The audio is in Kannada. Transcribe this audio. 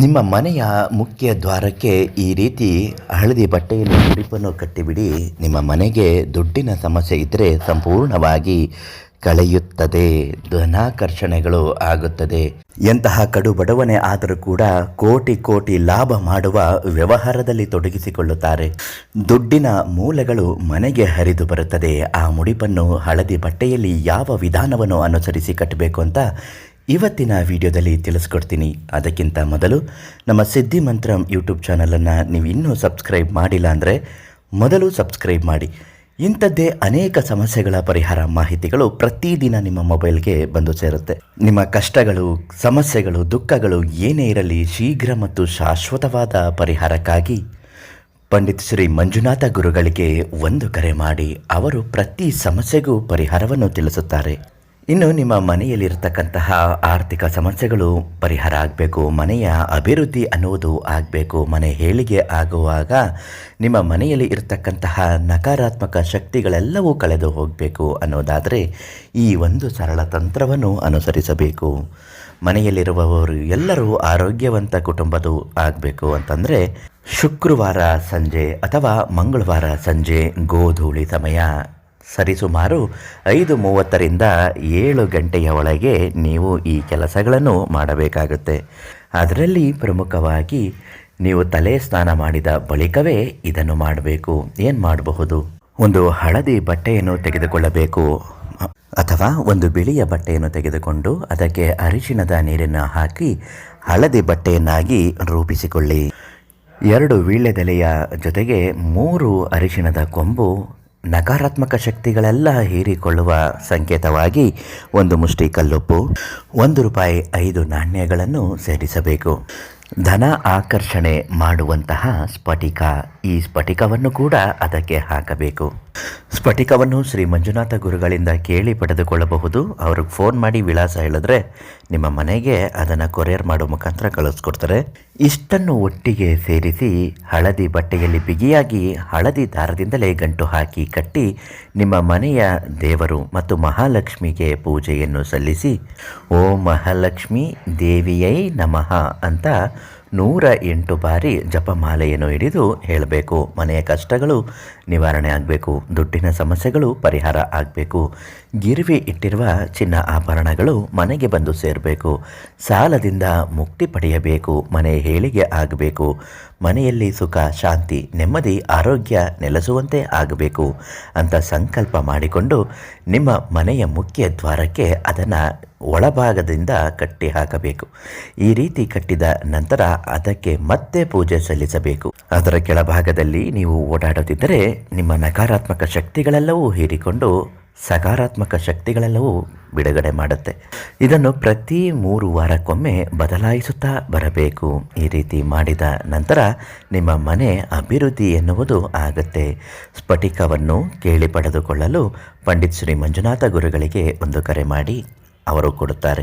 ನಿಮ್ಮ ಮನೆಯ ಮುಖ್ಯ ದ್ವಾರಕ್ಕೆ ಈ ರೀತಿ ಹಳದಿ ಬಟ್ಟೆಯಲ್ಲಿ ಮುಡಿಪನ್ನು ಕಟ್ಟಿಬಿಡಿ. ನಿಮ್ಮ ಮನೆಗೆ ದುಡ್ಡಿನ ಸಮಸ್ಯೆ ಇದ್ದರೆ ಸಂಪೂರ್ಣವಾಗಿ ಕಳೆಯುತ್ತದೆ, ಧನಾಕರ್ಷಣೆಗಳು ಆಗುತ್ತದೆ. ಎಂತಹ ಕಡು ಬಡವಣೆ ಆದರೂ ಕೂಡ ಕೋಟಿ ಕೋಟಿ ಲಾಭ ಮಾಡುವ ವ್ಯವಹಾರದಲ್ಲಿ ತೊಡಗಿಸಿಕೊಳ್ಳುತ್ತಾರೆ. ದುಡ್ಡಿನ ಮೂಲಗಳು ಮನೆಗೆ ಹರಿದು ಬರುತ್ತದೆ. ಆ ಮುಡಿಪನ್ನು ಹಳದಿ ಬಟ್ಟೆಯಲ್ಲಿ ಯಾವ ವಿಧಾನವನ್ನು ಅನುಸರಿಸಿ ಕಟ್ಟಬೇಕು ಅಂತ ಇವತ್ತಿನ ವಿಡಿಯೋದಲ್ಲಿ ತಿಳಿಸ್ಕೊಡ್ತೀನಿ. ಅದಕ್ಕಿಂತ ಮೊದಲು ನಮ್ಮ ಸಿದ್ಧಿ ಮಂತ್ರಂ ಯೂಟ್ಯೂಬ್ ಚಾನಲನ್ನು ನೀವು ಇನ್ನೂ ಸಬ್ಸ್ಕ್ರೈಬ್ ಮಾಡಿಲ್ಲ ಅಂದರೆ ಮೊದಲು ಸಬ್ಸ್ಕ್ರೈಬ್ ಮಾಡಿ. ಇಂಥದ್ದೇ ಅನೇಕ ಸಮಸ್ಯೆಗಳ ಪರಿಹಾರ ಮಾಹಿತಿಗಳು ಪ್ರತಿದಿನ ನಿಮ್ಮ ಮೊಬೈಲ್ಗೆ ಬಂದು ಸೇರುತ್ತೆ. ನಿಮ್ಮ ಕಷ್ಟಗಳು, ಸಮಸ್ಯೆಗಳು, ದುಃಖಗಳು ಏನೇ ಇರಲಿ ಶೀಘ್ರ ಮತ್ತು ಶಾಶ್ವತವಾದ ಪರಿಹಾರಕ್ಕಾಗಿ ಪಂಡಿತ್ ಶ್ರೀ ಮಂಜುನಾಥ ಗುರುಗಳಿಗೆ ಒಂದು ಕರೆ ಮಾಡಿ ಅವರು ಪ್ರತಿ ಸಮಸ್ಯೆಗೂ ಪರಿಹಾರವನ್ನು ತಿಳಿಸುತ್ತಾರೆ. ಇನ್ನು ನಿಮ್ಮ ಮನೆಯಲ್ಲಿರ್ತಕ್ಕಂತಹ ಆರ್ಥಿಕ ಸಮಸ್ಯೆಗಳು ಪರಿಹಾರ ಆಗಬೇಕು, ಮನೆಯ ಅಭಿವೃದ್ಧಿ ಅನ್ನುವುದು ಆಗಬೇಕು, ಮನೆ ಏಳಿಗೆ ಆಗುವಾಗ ನಿಮ್ಮ ಮನೆಯಲ್ಲಿ ಇರತಕ್ಕಂತಹ ನಕಾರಾತ್ಮಕ ಶಕ್ತಿಗಳೆಲ್ಲವೂ ಕಳೆದು ಹೋಗಬೇಕು ಅನ್ನೋದಾದರೆ ಈ ಒಂದು ಸರಳ ತಂತ್ರವನ್ನು ಅನುಸರಿಸಬೇಕು. ಮನೆಯಲ್ಲಿರುವವರು ಎಲ್ಲರೂ ಆರೋಗ್ಯವಂತ ಕುಟುಂಬದು ಆಗಬೇಕು ಅಂತಂದರೆ ಶುಕ್ರವಾರ ಸಂಜೆ ಅಥವಾ ಮಂಗಳವಾರ ಸಂಜೆ ಗೋಧೂಳಿ ಸಮಯ ಸರಿಸುಮಾರು 5:30ರಿಂದ 7 ಗಂಟೆಯ ಒಳಗೆ ನೀವು ಈ ಕೆಲಸಗಳನ್ನು ಮಾಡಬೇಕಾಗುತ್ತೆ. ಅದರಲ್ಲಿ ಪ್ರಮುಖವಾಗಿ ನೀವು ತಲೆ ಸ್ನಾನ ಮಾಡಿದ ಬಳಿಕವೇ ಇದನ್ನು ಮಾಡಬೇಕು. ಏನು ಮಾಡಬಹುದು? ಒಂದು ಹಳದಿ ಬಟ್ಟೆಯನ್ನು ತೆಗೆದುಕೊಳ್ಳಬೇಕು ಅಥವಾ ಒಂದು ಬಿಳಿಯ ಬಟ್ಟೆಯನ್ನು ತೆಗೆದುಕೊಂಡು ಅದಕ್ಕೆ ಅರಿಶಿಣದ ನೀರನ್ನು ಹಾಕಿ ಹಳದಿ ಬಟ್ಟೆಯನ್ನಾಗಿ ರೂಪಿಸಿಕೊಳ್ಳಿ. 2 ವೀಳ್ಯದೆಲೆಯ ಜೊತೆಗೆ 3 ಅರಿಶಿಣದ ಕೊಂಬು ನಕಾರಾತ್ಮಕ ಶಕ್ತಿಗಳೆಲ್ಲ ಹೀರಿಕೊಳ್ಳುವ ಸಂಕೇತವಾಗಿ 1 ಮುಷ್ಟಿ ಕಲ್ಲುಪ್ಪು, ₹1 5 ನಾಣ್ಯಗಳನ್ನು ಸೇರಿಸಬೇಕು. ಧನ ಆಕರ್ಷಣೆ ಮಾಡುವಂತಹ ಸ್ಫಟಿಕ, ಈ ಸ್ಫಟಿಕವನ್ನು ಕೂಡ ಅದಕ್ಕೆ ಹಾಕಬೇಕು. ಸ್ಫಟಿಕವನ್ನು ಶ್ರೀ ಮಂಜುನಾಥ ಗುರುಗಳಿಂದ ಕೇಳಿ ಪಡೆದುಕೊಳ್ಳಬಹುದು. ಅವ್ರಿಗೆ ಫೋನ್ ಮಾಡಿ ವಿಳಾಸ ಹೇಳಿದ್ರೆ ನಿಮ್ಮ ಮನೆಗೆ ಅದನ್ನು ಕೊರಿಯರ್ ಮಾಡೋ ಮುಖಾಂತರ ಕಳಿಸ್ಕೊಡ್ತಾರೆ. ಇಷ್ಟನ್ನು ಒಟ್ಟಿಗೆ ಸೇರಿಸಿ ಹಳದಿ ಬಟ್ಟೆಯಲ್ಲಿ ಬಿಗಿಯಾಗಿ ಹಳದಿ ದಾರದಿಂದಲೇ ಗಂಟು ಹಾಕಿ ಕಟ್ಟಿ ನಿಮ್ಮ ಮನೆಯ ದೇವರು ಮತ್ತು ಮಹಾಲಕ್ಷ್ಮಿಗೆ ಪೂಜೆಯನ್ನು ಸಲ್ಲಿಸಿ ಓಂ ಮಹಾಲಕ್ಷ್ಮಿ ದೇವಿಯೈ ನಮಃ ಅಂತ 108 ಬಾರಿ ಜಪಮಾಲೆಯನ್ನು ಹಿಡಿದು ಹೇಳಬೇಕು. ಮನೆಯ ಕಷ್ಟಗಳು ನಿವಾರಣೆ ಆಗಬೇಕು, ದುಡ್ಡಿನ ಸಮಸ್ಯೆಗಳು ಪರಿಹಾರ ಆಗಬೇಕು, ಗಿರ್ವಿ ಇಟ್ಟಿರುವ ಚಿನ್ನ ಆಭರಣಗಳು ಮನೆಗೆ ಬಂದು ಸೇರಬೇಕು, ಸಾಲದಿಂದ ಮುಕ್ತಿ ಪಡೆಯಬೇಕು, ಮನೆ ಏಳಿಗೆ ಆಗಬೇಕು, ಮನೆಯಲ್ಲಿ ಸುಖ, ಶಾಂತಿ, ನೆಮ್ಮದಿ, ಆರೋಗ್ಯ ನೆಲೆಸುವಂತೆ ಆಗಬೇಕು ಅಂತ ಸಂಕಲ್ಪ ಮಾಡಿಕೊಂಡು ನಿಮ್ಮ ಮನೆಯ ಮುಖ್ಯ ದ್ವಾರಕ್ಕೆ ಅದನ್ನು ಒಳಭಾಗದಿಂದ ಕಟ್ಟಿ ಹಾಕಬೇಕು. ಈ ರೀತಿ ಕಟ್ಟಿದ ನಂತರ ಅದಕ್ಕೆ ಮತ್ತೆ ಪೂಜೆ ಸಲ್ಲಿಸಬೇಕು. ಅದರ ಕೆಳಭಾಗದಲ್ಲಿ ನೀವು ಓಡಾಡುತ್ತಿದ್ದರೆ ನಿಮ್ಮ ನಕಾರಾತ್ಮಕ ಶಕ್ತಿಗಳೆಲ್ಲವೂ ಹೀರಿಕೊಂಡು ಸಕಾರಾತ್ಮಕ ಶಕ್ತಿಗಳೆಲ್ಲವೂ ಬಿಡುಗಡೆ ಮಾಡುತ್ತೆ. ಇದನ್ನು ಪ್ರತಿ 3 ವಾರಕ್ಕೊಮ್ಮೆ ಬದಲಾಯಿಸುತ್ತಾ ಬರಬೇಕು. ಈ ರೀತಿ ಮಾಡಿದ ನಂತರ ನಿಮ್ಮ ಮನೆ ಅಭಿವೃದ್ಧಿ ಎನ್ನುವುದು ಆಗುತ್ತೆ. ಸ್ಫಟಿಕವನ್ನು ಕೇಳಿ ಪಡೆದುಕೊಳ್ಳಲು ಪಂಡಿತ್ ಶ್ರೀ ಮಂಜುನಾಥ ಗುರುಗಳಿಗೆ ಒಂದು ಕರೆ ಮಾಡಿ ಅವರು ಕೊಡುತ್ತಾರೆ.